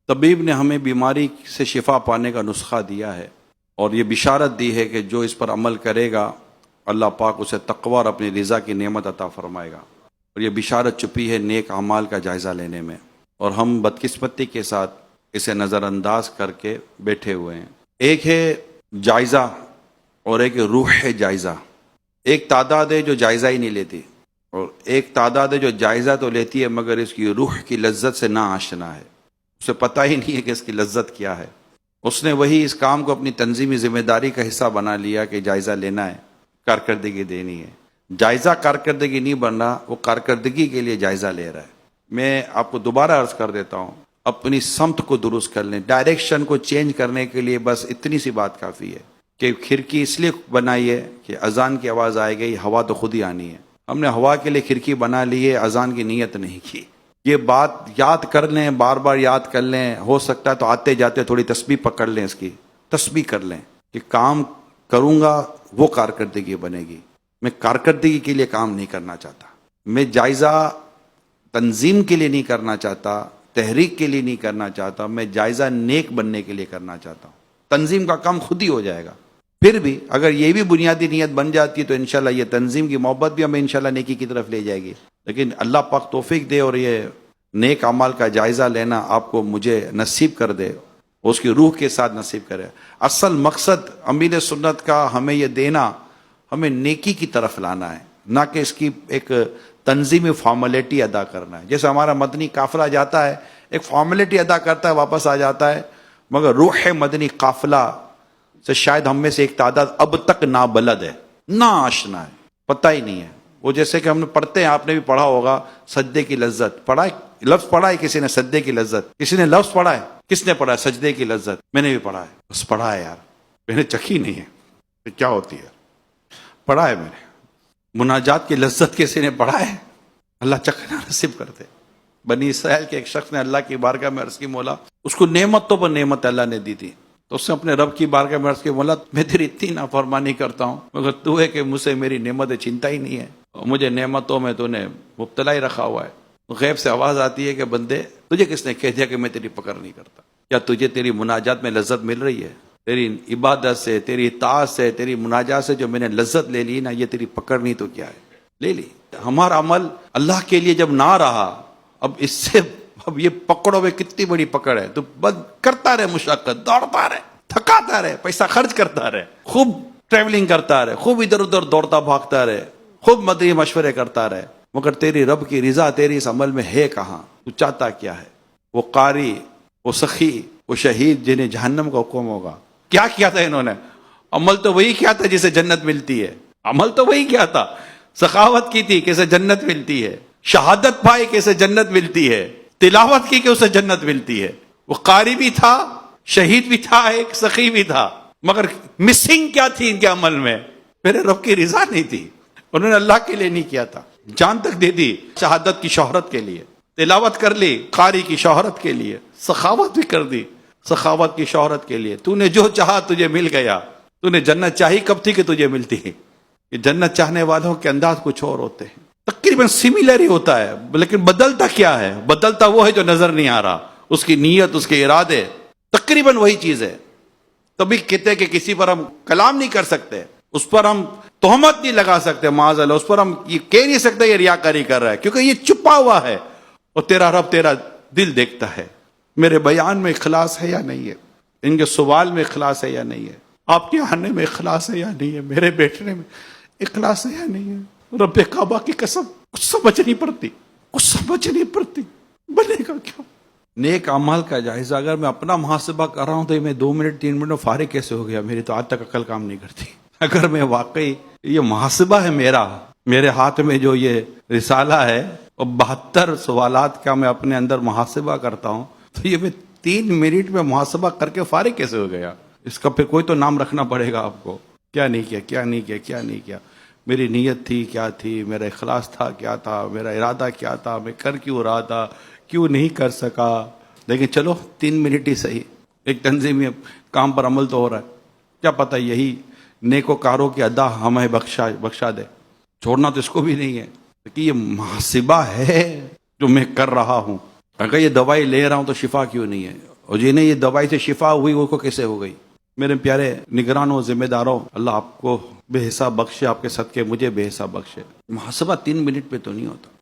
طبیب نے ہمیں بیماری سے شفا پانے کا نسخہ دیا ہے اور یہ بشارت دی ہے کہ جو اس پر عمل کرے گا اللہ پاک اسے تقوی اور اپنی رضا کی نعمت عطا فرمائے گا، اور یہ بشارت چھپی ہے نیک اعمال کا جائزہ لینے میں، اور ہم بدقسمتی کے ساتھ اسے نظر انداز کر کے بیٹھے ہوئے ہیں۔ ایک ہے جائزہ اور ایک روح ہے جائزہ۔ ایک تعداد ہے جو جائزہ ہی نہیں لیتی، اور ایک تعداد ہے جو جائزہ تو لیتی ہے مگر اس کی روح کی لذت سے نا آشنا ہے، اسے پتہ ہی نہیں ہے کہ اس کی لذت کیا ہے۔ اس نے وہی اس کام کو اپنی تنظیمی ذمہ داری کا حصہ بنا لیا کہ جائزہ لینا ہے، کارکردگی دینی ہے۔ جائزہ کارکردگی نہیں بن رہا، وہ کارکردگی کے لیے جائزہ لے رہا ہے۔ میں آپ کو دوبارہ عرض کر دیتا ہوں، اپنی سمت کو درست کر لیں، ڈائریکشن کو چینج کرنے کے لیے بس اتنی سی بات کافی ہے کہ کھڑکی اس لیے بنائی ہے کہ اذان کی آواز آئے گی، ہوا تو خود ہی آنی ہے۔ ہم نے ہوا کے لیے کھڑکی بنا لی ہے، اذان کی نیت نہیں کی۔ یہ بات یاد کر لیں، بار بار یاد کر لیں، ہو سکتا ہے تو آتے جاتے تھوڑی تسبیح پکڑ لیں، اس کی تسبیح کر لیں کہ کام کروں گا وہ کارکردگی بنے گی۔ میں کارکردگی کے لیے کام نہیں کرنا چاہتا، میں جائزہ تنظیم کے لیے نہیں کرنا چاہتا، تحریک کے لیے نہیں کرنا چاہتا، میں جائزہ نیک بننے کے لیے کرنا چاہتا ہوں۔ تنظیم کا کام خود ہی ہو جائے گا۔ پھر بھی اگر یہ بھی بنیادی نیت بن جاتی ہے تو انشاءاللہ یہ تنظیم کی محبت بھی ہمیں انشاءاللہ نیکی کی طرف لے جائے گی۔ لیکن اللہ پاک توفیق دے اور یہ نیک اعمال کا جائزہ لینا آپ کو مجھے نصیب کر دے، اس کی روح کے ساتھ نصیب کرے۔ اصل مقصد امین سنت کا ہمیں یہ دینا، ہمیں نیکی کی طرف لانا ہے، نہ کہ اس کی ایک تنظیمی فارمیلٹی ادا کرنا ہے۔ جیسے ہمارا مدنی قافلہ جاتا ہے، ایک فارمیلٹی ادا کرتا ہے، واپس آ جاتا ہے، مگر روح مدنی قافلہ سے شاید ہم میں سے ایک تعداد اب تک نابلد ہے، نا آشنا ہے، پتہ ہی نہیں ہے۔ وہ جیسے کہ ہم نے پڑھتے ہیں، آپ نے بھی پڑھا ہوگا، سجدے کی لذت پڑھا ہے، لفظ پڑھا ہے کسی نے؟ سجدے کی لذت کسی نے لفظ پڑھا ہے؟ کس نے پڑھا ہے سجدے کی لذت؟ میں نے بھی پڑھا ہے، بس پڑھا ہے یار، میں نے چکھی نہیں ہے کہ کیا ہوتی ہے، پڑھا ہے میں نے۔ مناجات کی لذت کسی نے پڑھا ہے؟ اللہ چکھنا نصیب کرتے۔ بنی اسرائیل کے ایک شخص نے اللہ کی بارگاہ میں عرض کی، مولا، اس کو نعمتوں پر نعمت اللہ نے دی تھی، تو اس نے اپنے رب کی بارگاہ میں عرض کی، مولا میں تیری اتنی نافرمانی کرتا ہوں مگر تو ہے کہ مجھ سے میری نعمتیں چھینتا ہی نہیں ہے، اور مجھے نعمتوں میں تو نے مبتلا ہی رکھا ہوا ہے۔ غیب سے آواز آتی ہے کہ بندے تجھے کس نے کہہ دیا کہ میں تیری پکڑ نہیں کرتا؟ کیا تجھے تیری مناجات میں لذت مل رہی ہے؟ تیری عبادت سے، تیری اطاعت سے، تیری مناجات سے جو میں نے لذت لے لی نا، یہ تیری پکڑ نہیں تو کیا ہے؟ لے لی۔ ہمارا عمل اللہ کے لیے جب نہ رہا، اب اس سے اب یہ پکڑوں میں کتنی بڑی پکڑ ہے، تو بس کرتا رہے، مشقت دوڑتا رہے، تھکاتا رہے، پیسہ خرچ کرتا رہے، خوب ٹریولنگ کرتا رہے، خوب ادھر ادھر دوڑتا بھاگتا رہے، خوب مدنی مشورے کرتا رہے، مگر تیری رب کی رضا تیری اس عمل میں ہے کہاں؟ تو چاہتا کیا ہے؟ وہ قاری، وہ سخی، وہ شہید جنہیں جہنم کا حکم ہوگا، کیا کیا تھا انہوں نے؟ عمل تو وہی کیا تھا جسے جنت ملتی ہے، عمل تو وہی کیا تھا، سخاوت کی تھی کہ اسے جنت ملتی ہے، شہادت پائی کہ اسے جنت ملتی ہے، تلاوت کی کہ اسے جنت ملتی ہے۔ وہ قاری بھی تھا، شہید بھی تھا، ایک سخی بھی تھا، مگر مسنگ کیا تھی ان کے عمل میں؟ میرے رب کی رضا نہیں تھی، انہوں نے اللہ کے لیے نہیں کیا تھا، جان تک دے دی شہادت کی شہرت کے لیے، تلاوت کر لی قاری کی شہرت کے لیے، سخاوت بھی کر دی سخاوت کی شہرت کے لیے۔ تو نے جو چاہا تجھے مل گیا، تو نے جنت چاہی کب تھی کہ تجھے ملتی؟ کہ جنت چاہنے والوں کے انداز کچھ اور ہوتے ہیں، تقریباً سملر ہی ہوتا ہے، لیکن بدلتا کیا ہے؟ بدلتا وہ ہے جو نظر نہیں آ رہا، اس کی نیت، اس کے ارادے، تقریباً وہی چیز ہے۔ تبھی کہتے کہ کسی پر ہم کلام نہیں کر سکتے، اس پر ہم تہمت نہیں لگا سکتے، معاذ اللہ، اس پر ہم یہ کہہ نہیں سکتے یہ ریاکاری کر رہا ہے، کیونکہ یہ چھپا ہوا ہے، اور تیرا رب تیرا دل دیکھتا ہے۔ میرے بیان میں اخلاص ہے یا نہیں ہے؟ ان کے سوال میں اخلاص ہے یا نہیں ہے؟ آپ کے آنے میں اخلاص ہے یا نہیں ہے؟ میرے بیٹھنے میں اخلاص ہے یا نہیں ہے؟ رب کعبہ کی قسم کچھ سمجھ نہیں پڑتی، کچھ سمجھ نہیں پڑتی، بنے گا کیا؟ نیک اعمال کا جائزہ اگر میں اپنا محاسبہ کر رہا ہوں تو میں 2 منٹ 3 منٹ میں فارغ کیسے ہو گیا؟ میری تو آج تک عقل کام نہیں کرتی۔ اگر میں واقعی یہ محاسبہ ہے میرے ہاتھ میں جو یہ رسالہ ہے اور 72 سوالات کا میں اپنے اندر محاسبہ کرتا ہوں، تو یہ میں 3 منٹ میں محاسبہ کر کے فارغ کیسے ہو گیا؟ اس کا پھر کوئی تو نام رکھنا پڑے گا آپ کو، کیا نہیں کیا، کیا نہیں کیا، کیا نہیں کیا، میری نیت تھی کیا تھی، میرا اخلاص تھا کیا تھا، میرا ارادہ کیا تھا، میں کر کیوں رہا تھا، کیوں نہیں کر سکا۔ لیکن چلو 3 منٹ ہی صحیح، ایک تنظیمی کام پر عمل تو ہو رہا ہے، کیا پتہ یہی نیکوکاروں کی ادا ہمیں بخشا دے، چھوڑنا تو اس کو بھی نہیں ہے، کہ یہ محاسبہ ہے جو میں کر رہا ہوں۔ اگر یہ دوائی لے رہا ہوں تو شفا کیوں نہیں ہے؟ اور جنہیں یہ دوائی سے شفا ہوئی وہ کو کیسے ہو گئی؟ میرے پیارے نگرانوں، ذمہ داروں، اللہ آپ کو بے حساب بخشے، آپ کے صدقے مجھے بے حساب بخشے۔ محاسبہ 3 منٹ پہ تو نہیں ہوتا۔